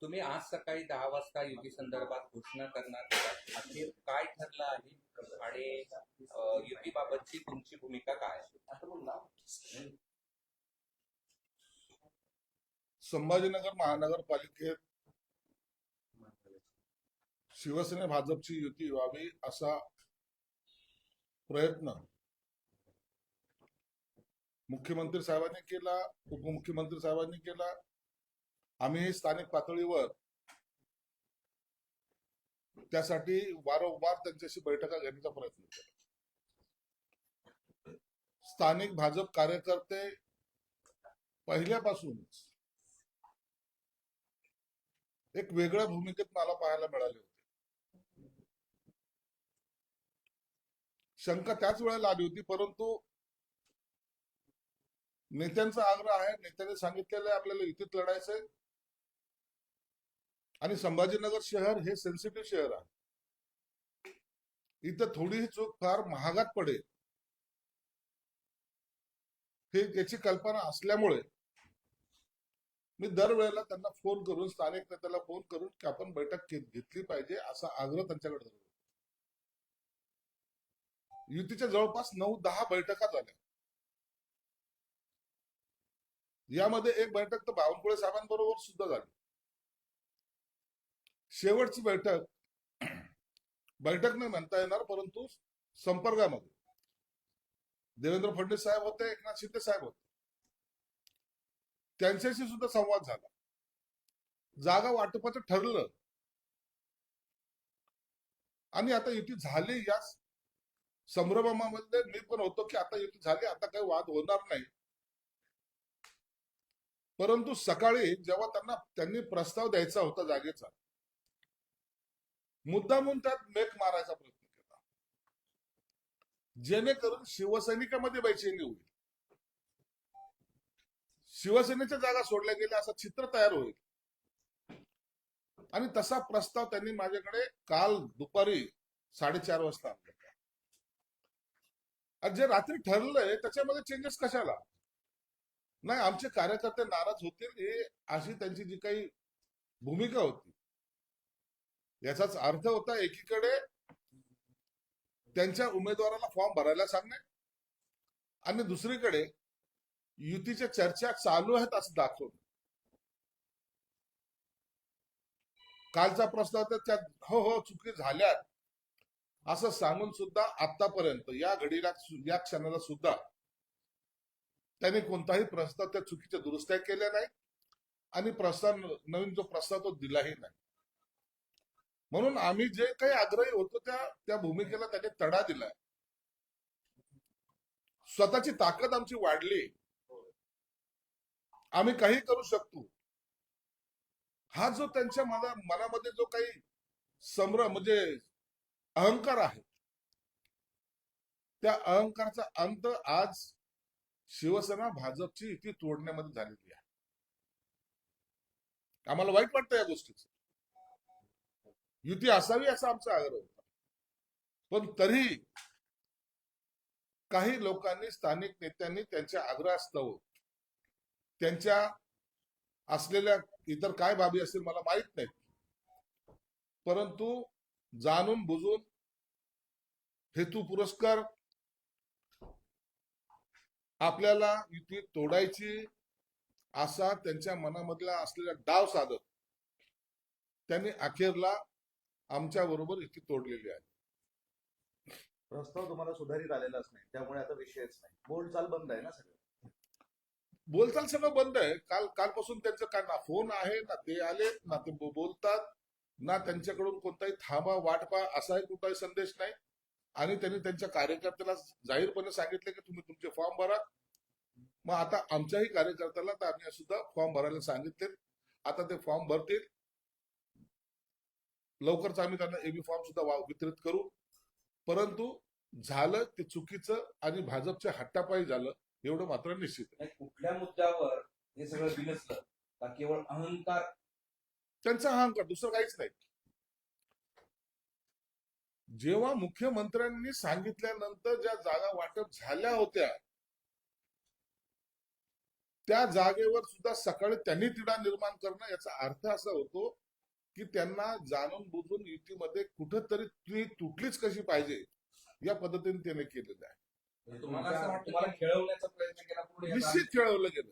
तुम्ही आज सकाळी 10 वाजता युती संदर्भात घोषणा करणार होता. अखेर काय ठरलं आहे आणि युतीबाबतची तुमची भूमिका काय आहे? संभाजीनगर महानगरपालिकेत शिवसेना भाजपची युती व्हावी असा प्रयत्न मुख्यमंत्री साहेबांनी केला, उपमुख्यमंत्री साहेबांनी केला. आम्ही स्थानिक पातळीवर त्यासाठी वारंवार त्यांच्याशी बैठका घेण्याचा प्रयत्न केला. स्थानिक भाजप कार्यकर्ते पहिल्यापासूनच एक वेगळ्या भूमिकेत मला पाहायला मिळाले होते. शंका त्याच वेळेला आली होती, परंतु नेत्यांचा आग्रह आहे, नेत्यांनी सांगितलेलं आहे आपल्याला युतीत लढायचंय आणि संभाजीनगर शहर हे सेन्सिटिव्ह शहर आहे. इथं थोडीही चूक फार महागात पडेल हे याची कल्पना असल्यामुळे मी दरवेळेला त्यांना फोन करून, स्थानिक नेत्याला फोन करून की आपण बैठक घेतली पाहिजे असा आग्रह त्यांच्याकडे धरला. युतीच्या जवळपास 9-10 बैठका झाल्या. यामध्ये एक बैठक तर बावनकुळे साहेबांबरोबर सुद्धा झाली. शेवटची बैठक नाही म्हणता येणार, परंतु संपर्कामध्ये देवेंद्र फडणवीस साहेब होते, एकनाथ शिंदे साहेब होते, त्यांच्याशी सुद्धा संवाद झाला. जागा वाटपाचं ठरलं आणि आता युती झाली या संभ्रमामध्ये मी पण होतो की आता युती झाली, आता काही वाद होणार नाही. परंतु सकाळी जेव्हा त्यांनी प्रस्ताव द्यायचा होता जागेचा, मुद्दामून त्यात मेक मारायचा प्रयत्न केला, जेणेकरून शिवसैनिकांमध्ये बेचैनी होईल, शिवसेनेच्या जागा सोडल्या गेल्या असं चित्र तयार होईल. आणि तसा प्रस्ताव त्यांनी माझ्याकडे काल दुपारी 4:30 वाजता आणला. जे रात्री ठरलंय त्याच्यामध्ये चेंजेस कशाला? नाही, आमचे कार्यकर्ते नाराज होतील हे अशी त्यांची जी काही भूमिका होती. याचाच अर्थ होता एकीकडे त्यांच्या उमेदवाराला फॉर्म भरायला सांगणे आणि दुसरीकडे युतीच्या चर्चा चालू आहेत असं दाखवणं. कालचा प्रस्ताव तर त्यात हो चुकी झाल्यात असं सांगून सुद्धा आतापर्यंत या घडीला, या क्षणाला सुद्धा त्यांनी कोणताही प्रस्ताव त्या चुकीच्या दुरुस्त्या केल्या नाही आणि नवीन जो प्रस्ताव तो दिलाही नाही. म्हणून आम्ही जे काही आग्रही होतो त्या भूमिकेला त्यांनी तडा दिलाय. स्वतःची ताकद आमची वाढली, आम्ही काही करू शकतो हा जो त्यांच्या मनामध्ये जो काही संभ्रम म्हणजे अहंकार आहे, त्या अहंकाराचा अंत आज शिवसेना भाजपची युती तोडण्यामध्ये झालेली आहे. आम्हाला वाईट वाटतं या गोष्टीचं. युती असावी असा आमचा आग्रह होता, पण तरी काही लोकांनी, स्थानिक नेत्यांनी त्यांच्या आग्रहास्तव, त्यांच्या असलेल्या इतर काय बाबी असतील मला माहित नाही, परंतु जाणून बुजून हेतू पुरस्कार आपल्याला युती तोडायची असा त्यांच्या मनामधला असलेला डाव साधत त्यांनी अखेरला आमच्या बरोबर युती तोडलेली आहे. प्रस्ताव तुम्हाला सुधारित आलेलाच नाही, त्यामुळे आता विषयच नाही. बोलचाल बंद आहे ना सगळं. बोलचाल सगळं बंद आहे. कालपासून त्यांचं काय ना फोन आहे ना ते आले ना ते बोलतात ना त्यांच्याकडून कोणताही थांबा वाटपा असाही कुठलाही संदेश नाही. आणि त्यांनी त्यांच्या कार्यकर्त्याला जाहीरपणे सांगितले की तुम्ही तुमचे फॉर्म भरा. मग आता आमच्याही कार्यकर्त्याला तर आम्ही सुद्धा फॉर्म भरायला सांगितले. आता ते फॉर्म भरतील. लवकरच आम्ही त्यांना एबी फॉर्म सुद्धा वितरित करू. परंतु झालं ते चुकीचं आणि भाजपच्या हट्टापायी झालं एवढं मात्र निश्चित आहे. नाही, कुठल्या मुद्द्यावर हे सगळं बिनसलं का केवळ अहंकार? त्यांचा अहंकार, दुसरं काहीच नाही. जेव्हा मुख्यमंत्र्यांनी सांगितल्यानंतर ज्या जागा वाटप झाल्या होत्या त्या जागेवर सुद्धा सकाळी त्यांनी तिढा निर्माण करणं याचा अर्थ असा होतो की त्यांना जाणून बुजून युतीमध्ये कुठेतरी ती तुटलीच कशी पाहिजे या पद्धतीने त्याने केलेलं आहे. म्हणजे तुम्हाला असं वाटतं तुम्हाला खेळवण्याचा प्रयत्न केला पुढे या निश्चित खेळवलं गेलं.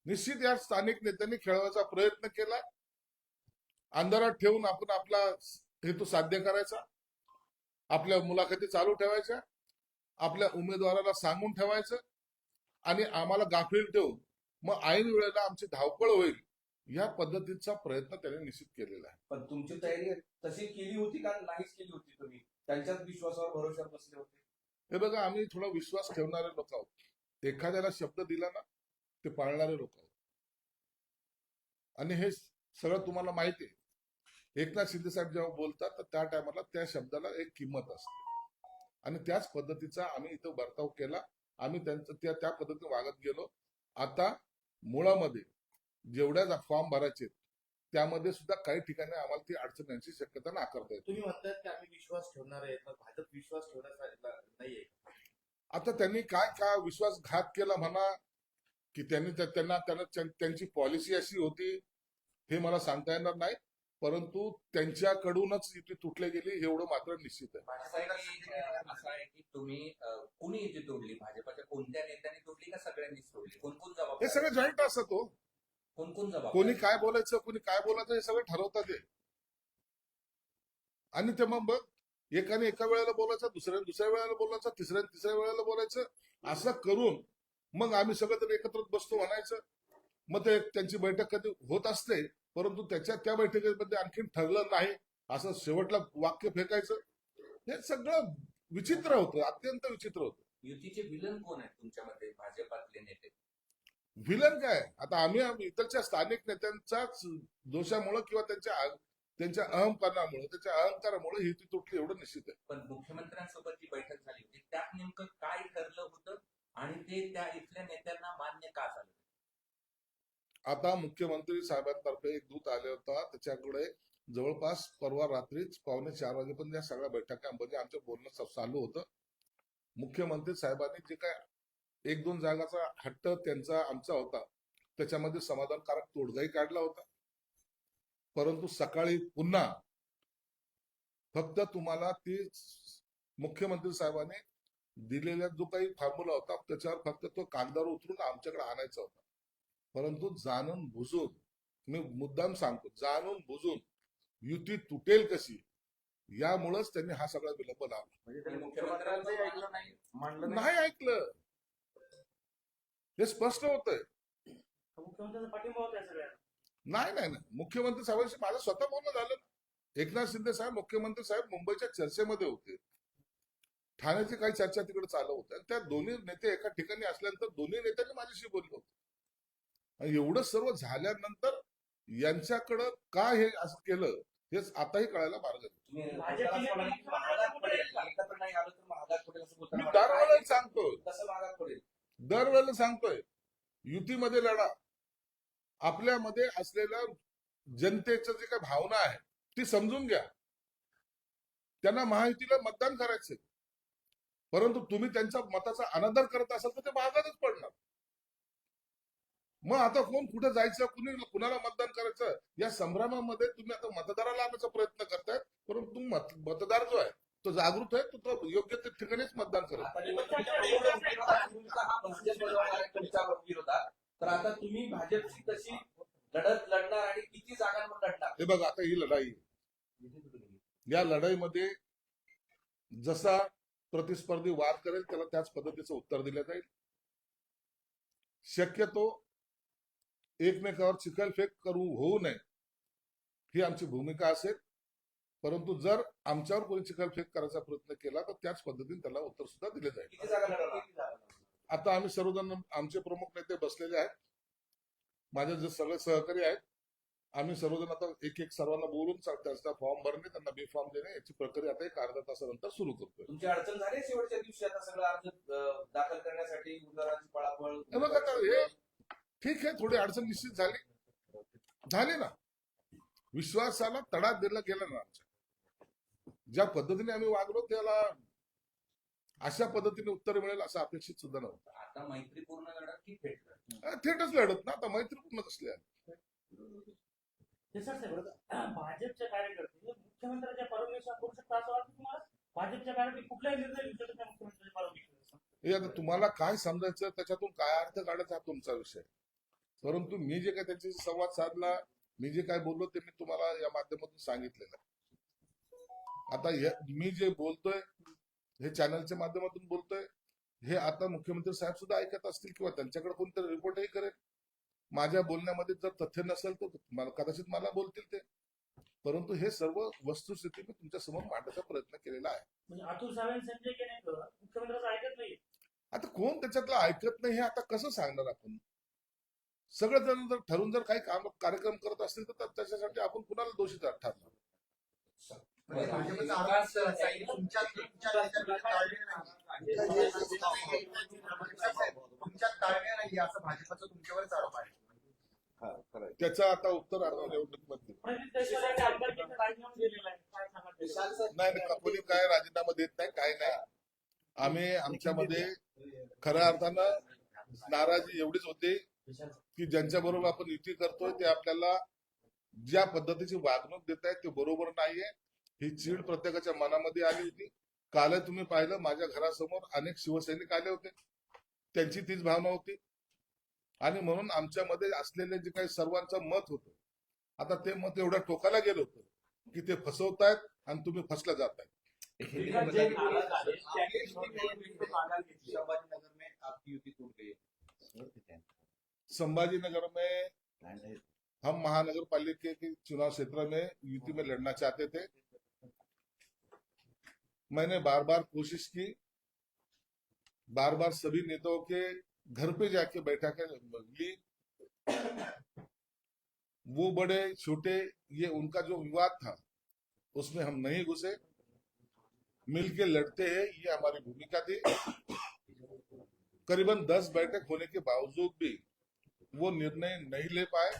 निश्चित या स्थानिक नेत्यांनी खेळवायचा प्रयत्न केला. अंधारात ठेवून आपण आपला हेतू साध्य करायचा, आपल्या मुलाखती चालू ठेवायच्या, आपल्या उमेदवाराला सांगून ठेवायचं आणि आम्हाला गाफील ठेवून मग ऐन वेळेला आमची धावपळ होईल या पद्धतीचा प्रयत्न त्यांनी निश्चित केलेला आहे. पण तुमची तयारी तशी केली होती का नाहीच केली होती? तुम्ही त्यांच्याच विश्वासावर भरोशावर बसले होते? हे बघा, आम्ही थोडा विश्वास ठेवणारे लोक आहोत. एखाद्याला शब्द दिला ना ते पाळणारे लोक आहोत. आणि हे सगळं तुम्हाला माहिती आहे. एकनाथ शिंदे साहेब जेव्हा बोलतात तर त्या टायमाला त्या शब्दाला एक किंमत असते आणि त्याच पद्धतीचा आम्ही इथं बर्ताव केला. आम्ही त्यांचं त्या पद्धतीने वागत गेलो. आता मुळामध्ये जेवढ्या फॉर्म भरायचे त्यामध्ये सुद्धा काही ठिकाणी आम्हाला ती अडचण यांची शक्यता नाकारता येते. तुम्ही म्हणतायत की आम्ही विश्वास ठेवणार आहे, मग भाजप विश्वास ठेवण्याचा नाहीये. आता त्यांनी काय विश्वासघात केला म्हणा की त्यांनी त्यांची पॉलिसी अशी होती हे मला सांगता येणार नाही. परंतु त्यांच्याकडूनच युती तुटली गेली एवढं मात्र निश्चित आहे. असं आहे की तुम्ही कुणी युती तोडली? भाजपच्या कोणत्या नेत्यांनी तोडली का सगळ्यांनीच तोडली? कोण कोण हे जबाबदार? सगळं जॉईंट असत हो. कोण कोण जबाबदार? कोणी काय बोलायचं कोणी काय बोलायचं हे सगळं ठरवतात ते. आणि ते मग एकाने एका वेळेला बोलायचं, दुसऱ्या वेळेला बोलायचं, तिसऱ्या वेळेला बोलायचं, असं करून मग आम्ही सगळं एकत्र बसतो म्हणायचं. मग ते त्यांची बैठक कधी होत असते परंतु त्या बैठकीमध्ये आणखीन ठरलं नाही असं शेवटला वाक्य फेकायचं. हे सगळं विचित्र होतं, अत्यंत विचित्र होतं. युतीचे विलन कोण आहेत तुमच्यामध्ये भाजपातले नेते? विलन काय, आता आम्ही इतरच्या स्थानिक नेत्यांच्याच दोषामुळे किंवा त्यांच्या अहंपणामुळे त्यांच्या अहंकारामुळे ही ती तुटली एवढं निश्चित आहे. पण मुख्यमंत्र्यांसोबत जी बैठक झाली होती त्यात नेमकं काय ठरलं होतं आणि ते त्या इथल्या नेत्यांना मान्य का झालं? आता मुख्यमंत्री साहेबांतर्फे एक दूत आले होता. त्याच्याकडे जवळपास परवा रात्रीच 3:45 वाजेपर्यंत या सगळ्या बैठकांमध्ये आमचं बोलणं चालू होतं. मुख्यमंत्री साहेबांनी जे काय 1-2 जागाचा हट्ट त्यांचा आमचा होता त्याच्यामध्ये समाधानकारक तोडगाही काढला होता. परंतु सकाळी पुन्हा फक्त तुम्हाला ती मुख्यमंत्री साहेबांनी दिलेला जो काही फॉर्म्युला होता त्याच्यावर फक्त तो कागदावर उतरून आमच्याकडे आणायचा होता. परंतु जाणून बुजून, मी मुद्दाम सांगतो, जाणून बुजून युती तुटेल कशी यामुळेच त्यांनी हा सगळा विलंब लावला. म्हणजे आणि त्यांनी मुख्यमंत्र्यांचं ऐकलं नाही. मांडलं नाही. नाही ऐकलं, हे स्पष्ट होतंय. मुख्यमंत्र्यांचा पाठिंबा होता या सगळ्यांना. नाही, मुख्यमंत्री साहेबांशी माझं स्वतः बोलणं झालं. एकनाथ शिंदे साहेब, मुख्यमंत्री साहेब मुंबईच्या चर्चेमध्ये होते. ठाण्याची काही चर्चा तिकडे चालू होत्या. त्या दोन्ही नेते एका ठिकाणी असल्यानंतर दोन्ही नेत्यांनी माझ्याशी बोललो होते. आणि एवढं सर्व झाल्यानंतर यांच्याकडं का हे असं केलं हेच आताही कळायला मार्ग नाही. तुम्ही भाजपची नेते महागात पडेल, एकत्र नाही आलं तर महागात पडेल असं मी बोलताना दरवेळेला सांगतोय, कसं महागात पडेल? दरवेळेला सांगतोय, युतीमध्ये लढा. आपल्यामध्ये असलेल्या जनतेचं जे काही भावना आहे ती समजून घ्या. त्यांना महायुतीला मतदान करायचंय, परंतु तुम्ही त्यांच्या मताचा अनादर करत असाल तर ते महागातच पडणार. मग आता कोण कुठे जायचं, कुणाला मतदान करायचं या संभ्रमामध्ये तुम्ही आता मतदाराला आणण्याचा प्रयत्न करताय. परंतु मतदार जो आहे तो जागृत आहे, तो योग्य त्या ठिकाणीच मतदान करेल. आता तुमचा हा भाजपबरोबर आहे, तुमच्या विरोधात, तर आता तुम्ही भाजपची तशी लढत लढणार आणि किती जागांवर लढणार? हे बघा, आता ही लढाई या लढाईमध्ये जसा प्रतिस्पर्धी वार करेल त्याला त्याच पद्धतीचं उत्तर दिलं जाईल. शक्यतो एकमेकावर चिखलफेक होऊ नये ही आमची भूमिका असेल. परंतु जर आमच्यावर कोणी चिखलफेक करायचा प्रयत्न केला तर त्याच पद्धतीने त्याला उत्तर सुद्धा दिले जाईल. किती जागा लढवणार? आता आम्ही सर्वजण आमचे प्रमुख नेते बसलेले आहेत, माझे जे सगळे सहकारी आहेत, आम्ही सर्वजण आता एक एक सर्वांना बोलून त्याचा फॉर्म भरणे, त्यांना बी फॉर्म देणे याची प्रक्रिया आता एक अर्धा तासानंतर सुरू करतोय. तुमची अडचण झाली शेवटच्या दिवशी आता सगळं अर्ज दाखल करण्यासाठी उमेदवारांची पळापळ? हे बघा आता हे ठीक आहे, थोडी अडचण निश्चित झाली ना. विश्वासाला तडा दिला गेला ना. आमच्या ज्या पद्धतीने आम्ही वागलो त्याला अशा पद्धतीने उत्तर मिळेल असं अपेक्षित सुद्धा नव्हतं. आता मैत्रीपूर्ण लढत की थेट लढत? थेटच लढत ना, आता मैत्रीपूर्ण कसली आहे. देसाई साहेब, भाजपचे कार्यकर्ते मुख्यमंत्र्यांच्या परमिशन करू शकतात असं वाटतं तुम्हाला? भाजपच्या कार्यकर्ते कुठलाही निर्णय घेऊ शकत नाही मुख्यमंत्र्यांच्या परमिशन? हे आता तुम्हाला काय समजायचं, त्याच्यातून काय अर्थ काढायचा हा तुमचा विषय. परंतु मी जे काय त्यांच्याशी संवाद साधला, मी जे काय बोललो ते मी तुम्हाला या माध्यमातून सांगितलेलं आहे. आता मी जे बोलतोय हे चॅनलच्या माध्यमातून बोलतोय, हे आता मुख्यमंत्री साहेब सुद्धा ऐकत असतील किंवा त्यांच्याकडे कोणतरी रिपोर्टही करेल. माझ्या बोलण्यामध्ये जर तथ्य नसेल तर कदाचित मला बोलतील ते. परंतु हे सर्व वस्तुस्थिती मी तुमच्या समोर मांडण्याचा प्रयत्न केलेला आहे. म्हणजे अतुल सावे संजय की नाही मुख्यमंत्र्यांचं ऐकत नाही? आता कोण त्याच्यातलं ऐकत नाही हे आता कसं सांगणार आपण? सगळं जण जर ठरून जर काही कार्यक्रम करत असतील तर त्याच्यासाठी आपण कुणाला दोषी ठरणार? म्हणजे भाजपचा आरोप आहे की तुमच्यात ताळमेळ नाही असं भाजपचा तुमच्यावरच आरोप आहे. त्याचं आता उत्तर आता निवडणुकीमध्ये प्रदीप देशपांडे आमदारकीचा राजीनामा दिलेला आहे, काय सांगा? नाही, कोणी काय राजीनामा देत नाही, काय नाही. आम्ही आमच्यामध्ये खऱ्या अर्थानं नाराजी एवढीच होती की ज्यांच्या बरोबर आपण युती करतोय ते आपल्याला ज्या पद्धतीची वागणूक देत आहेत ते बरोबर नाहीये. ही चीड प्रत्येकाच्या मनामध्ये आली होती. काल तुम्ही पाहिलं माझ्या घरासमोर अनेक शिवसैनिक आले होते, त्यांची तीच भावना होती. आणि म्हणून आमच्यामध्ये असलेले जे काही सर्वांचं मत होतं, आता ते मत एवढ्या टोकाला गेलं होतं की ते फसवतायत आणि तुम्ही फसला जाताय. संभाजीनगर में आपकी युति टूट गई है. संभाजीनगर में हम महानगर पालिका के चुनाव क्षेत्र में युति में लड़ना चाहते थे. मैंने बार बार कोशिश की, बार बार सभी नेताओं के घर पे जाके बैठकें ली. वो बड़े छोटे ये उनका जो विवाद था उसमें हम नहीं घुसे, मिलके लड़ते हैं ये हमारी भूमिका थी. करीबन 10 बैठक होने के बावजूद भी वो निर्णय नहीं ले पाए.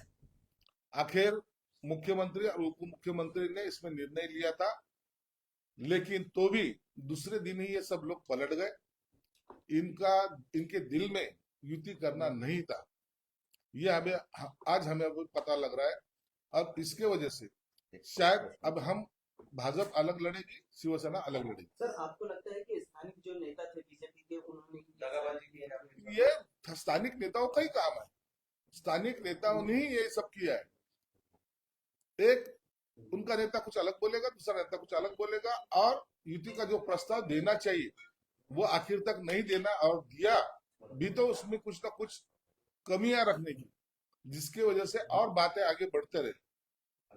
आखिर मुख्यमंत्री और उप मुख्यमंत्री ने इसमें निर्णय लिया था, लेकिन तो भी दूसरे दिन ही ये सब लोग पलट गए. इनके दिल में युति करना नहीं था, ये आज हमें पता लग रहा है. अब इसके वजह से शायद अब हम भाजपा अलग लड़ेगी, शिवसेना अलग लड़ेगी. सर, आपको लगता है कि स्थानिक जो नेता थे बीजेपी के उन्होंने दगाबाजी की है? ये स्थानिक नेताओं का ही काम है. स्थानिक नेताओं ने ही ये सब किया है. एक उनका नेता कुछ अलग बोलेगा, दूसरा नेता कुछ अलग बोलेगा, और युति का जो प्रस्ताव देना चाहिए वो आखिर तक नहीं देना, और दिया भी तो उसमें कुछ ना कुछ कमियां रखने की, जिसकी वजह से और बातें आगे बढ़ते रहे.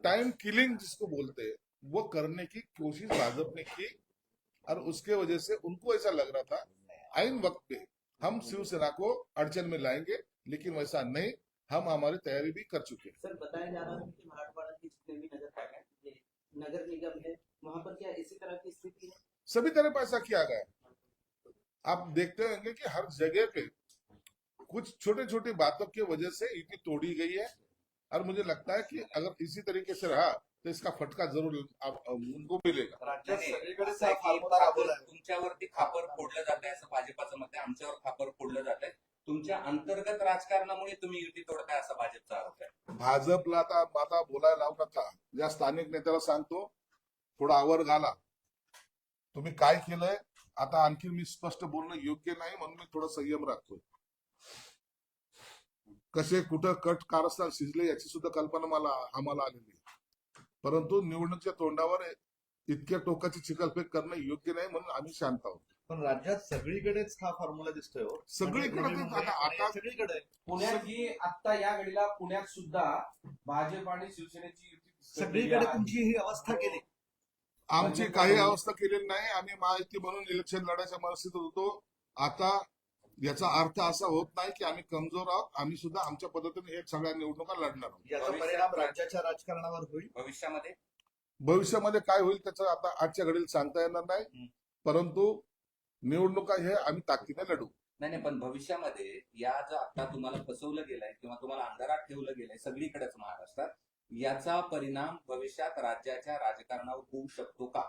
टाइम किलिंग जिसको बोलते हैं वो करने की कोशिश भाजपा ने की, और उसके वजह से उनको ऐसा लग रहा था आइन वक्त पे हम शिवसेना को अड़चन में लाएंगे, लेकिन वैसा नहीं. हम हमारी तैयारी भी कर चुके हैं. सर, बताया जा रहा है कि मराठवाड़ा के जितने भी नगर निगम है वहां पर क्या इसी तरह की स्थिति है? सभी तरफ ऐसा किया गया. आप देखते होंगे कि हर जगह पे कुछ छोटे छोटे बातों की वजह से युति तोड़ी गई है, और मुझे लगता है कि अगर इसी तरीके से रहा तो इसका फटका जरूर उनको मिलेगा. राज्यात सगळीकडे असं आहे की तुमच्यावरती खापर फोडलं जात आहे असं भाजपाचं मत आहे, आमच्यावर खापर फोडलं जात आहे. तुमच्या अंतर्गत राजकारणामुळे तुम्ही युती तोडताय असा भाजपचा आरोप आहे. भाजपला आता बोलायला लावू नका. या स्थानिक नेत्याला सांगतो थोडा आवर घाला. तुम्ही काय केलंय आता आणखी मी स्पष्ट बोलणं योग्य नाही, म्हणून मी थोडा संयम राखतोय. कसे कुठं कट कारस्थान शिजले याची सुद्धा कल्पना आम्हाला आलेली आहे. परंतु निवडणुकीच्या तोंडावर इतक्या टोकाची चिखलफेक करणं योग्य नाही, म्हणून आम्ही शांत आहोत. पण राज्यात सगळीकडेच हा फॉर्म्युला दिसतोय हो. सगळीकडे नवी तेच मुंबई, आता पुणे, आता सगळीकडे आहे. पुण्यात ही आता या घडीला पुण्यात सुद्धा भाजप आणि शिवसेनेची युती दिसतेय. सगळीकडे तुमची ही अवस्था केली. आमची काही अवस्था केलेली नाही. आम्ही महायुती म्हणून इलेक्शन लढायच्या मनस्थितीत होतो. आता याचा अर्थ असा होत नाही की आम्ही कमजोर आहोत. आम्ही सुद्धा आमच्या पद्धतीने हे सगळ्या निवडणुका लढणार आहोत. याचा परिणाम राज्याच्या राजकारणावर होईल. भविष्यामध्ये काय होईल त्याचं आता आजच्या घडीला सांगता येणार नाही, परंतु निवडणुका हे आम्ही ताकदीने लढू. नाही, पण भविष्यामध्ये या जो आता तुम्हाला फसवलं गेलंय किंवा तुम्हाला अंधारात ठेवलं गेलंय सगळीकडेच महाराष्ट्रात, याचा परिणाम भविष्यात राज्याच्या राजकारणावर होऊ शकतो का?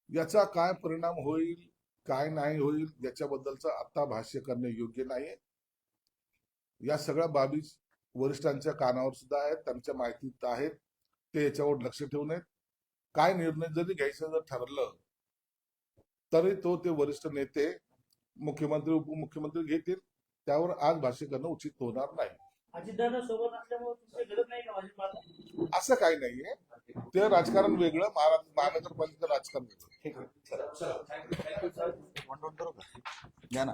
याचा काय परिणाम होईल, काय नाही होईल, याच्याबद्दलचं आता भाष्य करणे योग्य नाही. या सगळ्या बाबी वरिष्ठांच्या कानावर सुद्धा आहेत, त्यांच्या माहितीत आहेत. ते याच्यावर लक्ष ठेवू नयेत. काय निर्णय जरी घ्यायचं जर ठरलं तरी तो ते वरिष्ठ नेते, मुख्यमंत्री, उपमुख्यमंत्री घेतील. त्यावर आज भाष्य करणं उचित होणार नाही. अजितदादा सोबत असल्यामुळे तुमची गरज नाही का भाजपाला? असं काही नाहीये. ते राजकारण वेगळं, महानगरपालिका राजकारण वेगळं. ठीक आहे. चला. One, two, करू का? घ्या ना.